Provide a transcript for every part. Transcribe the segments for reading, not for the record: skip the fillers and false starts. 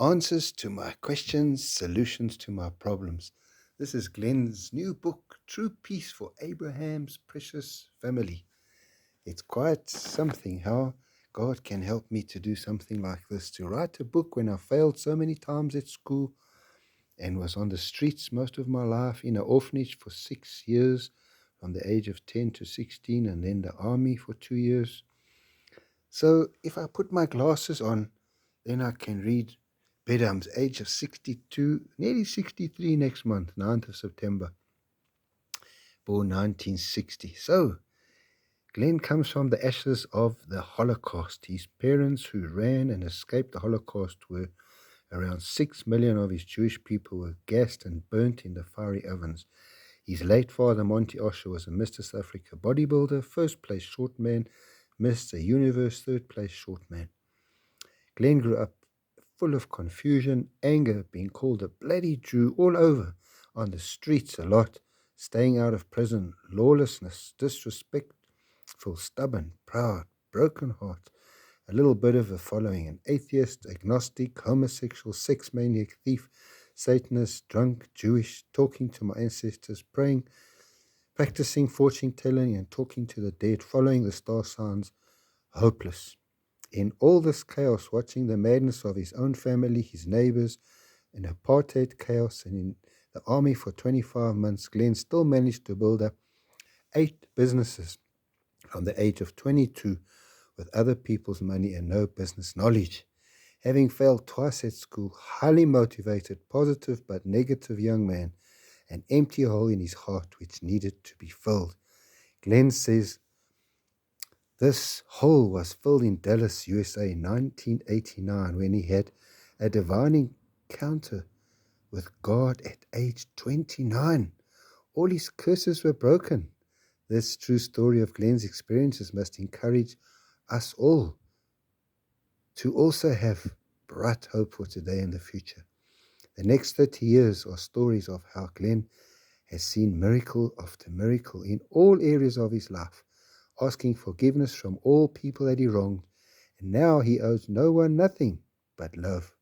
Answers to my questions, solutions to my problems. This is Glenn's new book, True Peace for Abraham's Precious Family. It's quite something how God can help me to do something like this, to write a book when I failed so many times at school and was on the streets most of my life, in an orphanage for 6 years, from the age of 10 to 16, and then the army for 2 years. So if I put my glasses on, then I can read Bedham's age of 62, nearly 63 next month, 9th of September, born 1960. So Glenn comes from the ashes of the Holocaust. His parents, who ran and escaped the Holocaust, were around 6 million of his Jewish people were gassed and burnt in the fiery ovens. His late father, Monty Osher, was a Mr. South Africa bodybuilder, first place short man, Mr. Universe, third place short man. Glenn grew up full of confusion, anger, being called a bloody Jew all over, on the streets a lot, staying out of prison, lawlessness, disrespectful, stubborn, proud, broken heart, a little bit of a following, an atheist, agnostic, homosexual, sex maniac, thief, Satanist, drunk, Jewish, talking to my ancestors, praying, practicing fortune telling and talking to the dead, following the star signs, hopeless. In all this chaos, watching the madness of his own family, his neighbors, in apartheid chaos, and in the army for 25 months, Glenn still managed to build up 8 businesses from the age of 22 with other people's money and no business knowledge. Having failed twice at school, highly motivated, positive but negative young man, an empty hole in his heart which needed to be filled. Glenn says, this hole was filled in Dallas, USA in 1989 when he had a divine encounter with God at age 29. All his curses were broken. This true story of Glenn's experiences must encourage us all to also have bright hope for today and the future. The next 30 years are stories of how Glenn has seen miracle after miracle in all areas of his life, asking forgiveness from all people that he wronged, and now he owes no one nothing but love.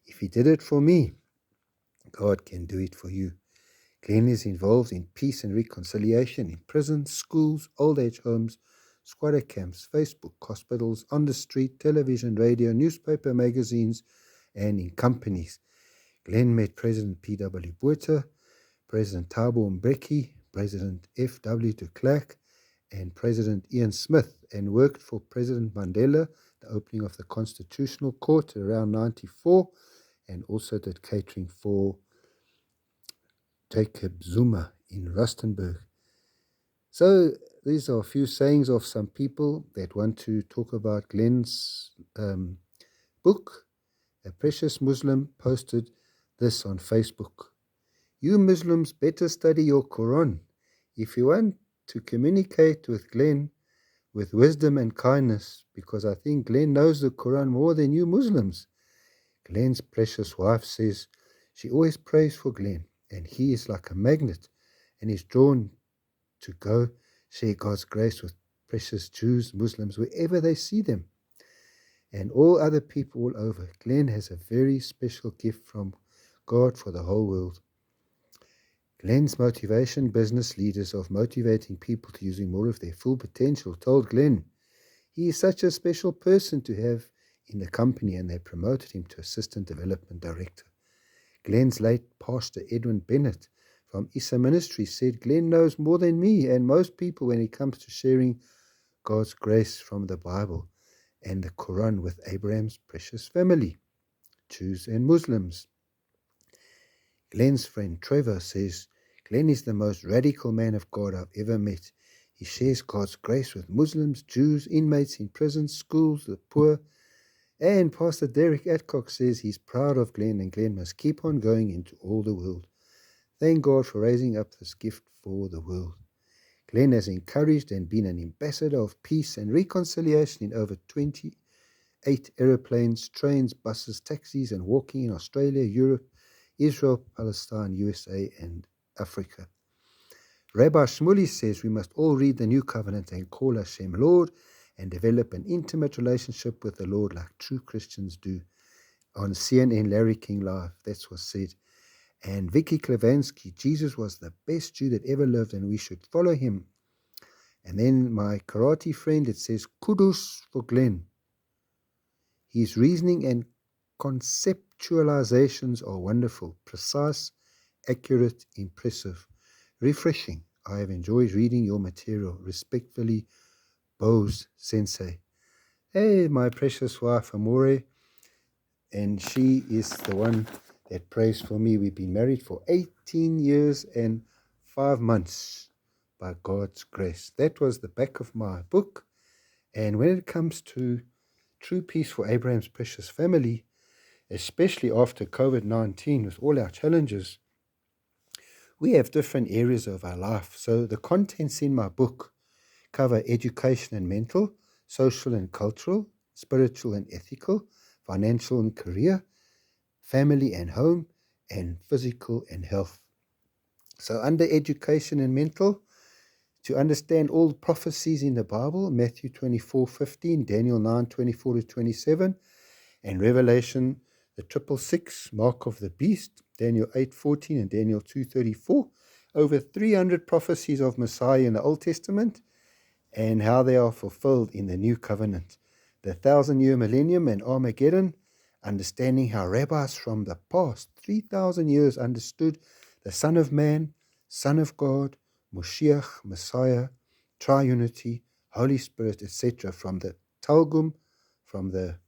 If he did it for me, God can do it for you. Glenn is involved in peace and reconciliation in prisons, schools, old age homes, squatter camps, Facebook, hospitals, on the street, television, radio, newspaper, magazines, and in companies. Glenn met President P.W. Botha, President Thabo Mbeki, President F.W. de Klerk, and President Ian Smith, and worked for President Mandela, the opening of the Constitutional Court around 94, and also did catering for Jacob Zuma in Rustenburg. So these are a few sayings of some people that want to talk about Glenn's book. A precious Muslim posted this on Facebook. You Muslims better study your Quran. If you want to communicate with Glenn with wisdom and kindness, because I think Glenn knows the Quran more than you Muslims. Glenn's precious wife says she always prays for Glenn, and he is like a magnet and is drawn to go share God's grace with precious Jews, Muslims, wherever they see them, and all other people all over. Glenn has a very special gift from God for the whole world. Glenn's motivation, business leaders of motivating people to using more of their full potential, told Glenn he is such a special person to have in the company, and they promoted him to Assistant Development Director. Glenn's late pastor, Edwin Bennett, from Issa Ministries, said Glenn knows more than me and most people when it comes to sharing God's grace from the Bible and the Quran with Abraham's precious family, Jews and Muslims. Glenn's friend Trevor says, Glenn is the most radical man of God I've ever met. He shares God's grace with Muslims, Jews, inmates in prisons, schools, the poor. And Pastor Derek Adcock says he's proud of Glenn, and Glenn must keep on going into all the world. Thank God for raising up this gift for the world. Glenn has encouraged and been an ambassador of peace and reconciliation in over 28 aeroplanes, trains, buses, taxis, and walking in Australia, Europe, Israel, Palestine, USA, and Africa. Rabbi Shmuley says we must all read the New Covenant and call Hashem Lord and develop an intimate relationship with the Lord like true Christians do. on CNN Larry King Live. That's what's said. And Vicky Klavansky, Jesus was the best Jew that ever lived and we should follow him. And then my karate friend, it says, kudos for Glenn. His reasoning and conceptualizations are wonderful, precise, accurate, impressive, refreshing. I have enjoyed reading your material. Respectfully, Bose Sensei. Hey, my precious wife, Amore, and she is the one that prays for me. We've been married for 18 years and 5 months by God's grace. That was the back of my book. And when it comes to true peace for Abraham's precious family, especially after COVID-19 with all our challenges, we have different areas of our life. So the contents in my book cover education and mental, social and cultural, spiritual and ethical, financial and career, family and home, and physical and health. So under education and mental, to understand all the prophecies in the Bible, Matthew 24:15, Daniel 9:24-27, and Revelation, the 666, Mark of the Beast, Daniel 8:14 and Daniel 2:34, over 300 prophecies of Messiah in the Old Testament and how they are fulfilled in the New Covenant. The 1,000-year millennium and Armageddon, understanding how rabbis from the past 3,000 years understood the Son of Man, Son of God, Moshiach, Messiah, Triunity, Holy Spirit, etc. from the Targum, from the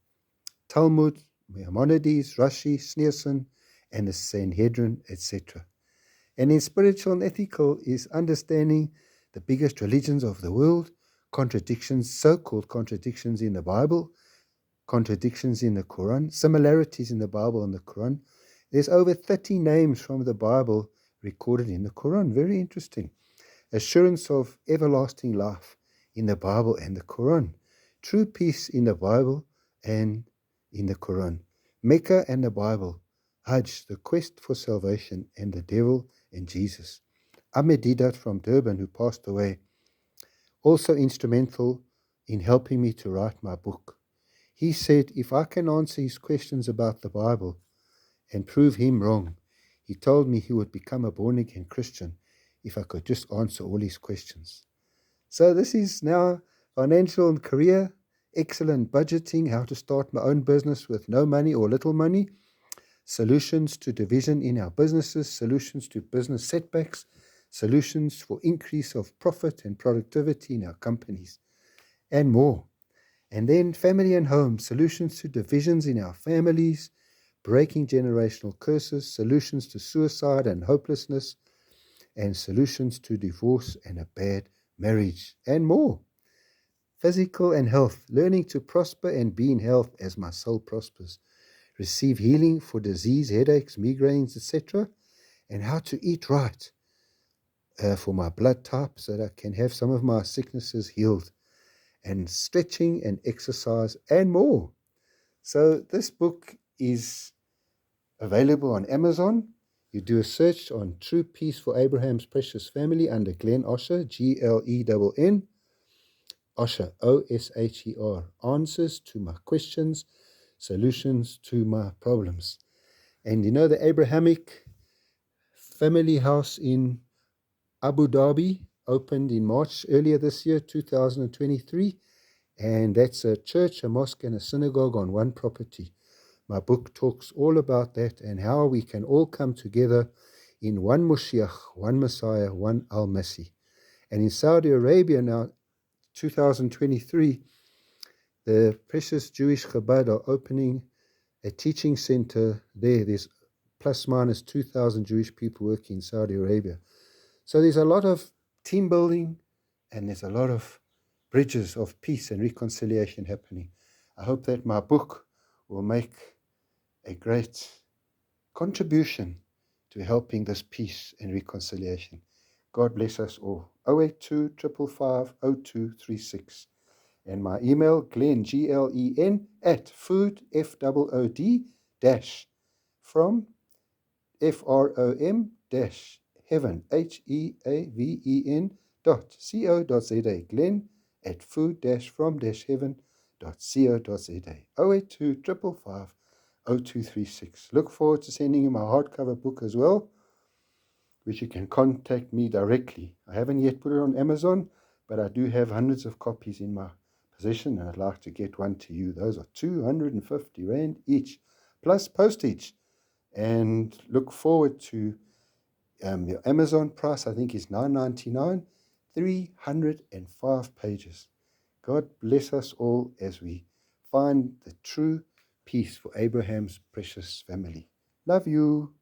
Talmud, Maimonides, Rashi, Schneerson, and the Sanhedrin, etc. And in spiritual and ethical is understanding the biggest religions of the world, contradictions, so-called contradictions in the Bible, contradictions in the Quran, similarities in the Bible and the Quran. There's over 30 names from the Bible recorded in the Quran. Very interesting. Assurance of everlasting life in the Bible and the Quran. True peace in the Bible and in the Quran. Mecca and the Bible. Hajj, the quest for salvation, and the devil and Jesus. Ahmed Deedat from Durban, who passed away, also instrumental in helping me to write my book. He said, if I can answer his questions about the Bible and prove him wrong, he told me he would become a born-again Christian if I could just answer all his questions. So this is now financial and career, excellent budgeting, how to start my own business with no money or little money, solutions to division in our businesses, solutions to business setbacks, solutions for increase of profit and productivity in our companies, and more. And then family and home, solutions to divisions in our families, breaking generational curses, solutions to suicide and hopelessness, and solutions to divorce and a bad marriage, and more. Physical and health, learning to prosper and be in health as my soul prospers. Receive healing for disease, headaches, migraines, etc. And how to eat right for my blood type so that I can have some of my sicknesses healed. And stretching and exercise and more. So this book is available on Amazon. You do a search on True Peace for Abraham's Precious Family under Glenn Osher, Glenn, Osher, Osher. Answers to my questions, solutions to my problems. And you know the Abrahamic family house in Abu Dhabi opened in March earlier this year, 2023. And that's a church, a mosque, and a synagogue on one property. My book talks all about that and how we can all come together in one Moshiach, one Messiah, one Al-Masih. And in Saudi Arabia now, 2023, the precious Jewish Chabad are opening a teaching center there. There's plus minus 2,000 Jewish people working in Saudi Arabia. So there's a lot of team building and there's a lot of bridges of peace and reconciliation happening. I hope that my book will make a great contribution to helping this peace and reconciliation. God bless us all. 082 555 0236. And my email, Glenn, Glen, at food, FOOD, dash, from, FROM, dash, heaven, HEAVEN.co.za. Glenn at food-from-heaven.co.za. 082 555 0236. Look forward to sending you my hardcover book as well, which you can contact me directly. I haven't yet put it on Amazon, but I do have hundreds of copies in my possession, and I'd like to get one to you. Those are 250 Rand each, plus postage. And look forward to your Amazon price, I think, is $9.99, 305 pages. God bless us all as we find the true peace for Abraham's precious family. Love you.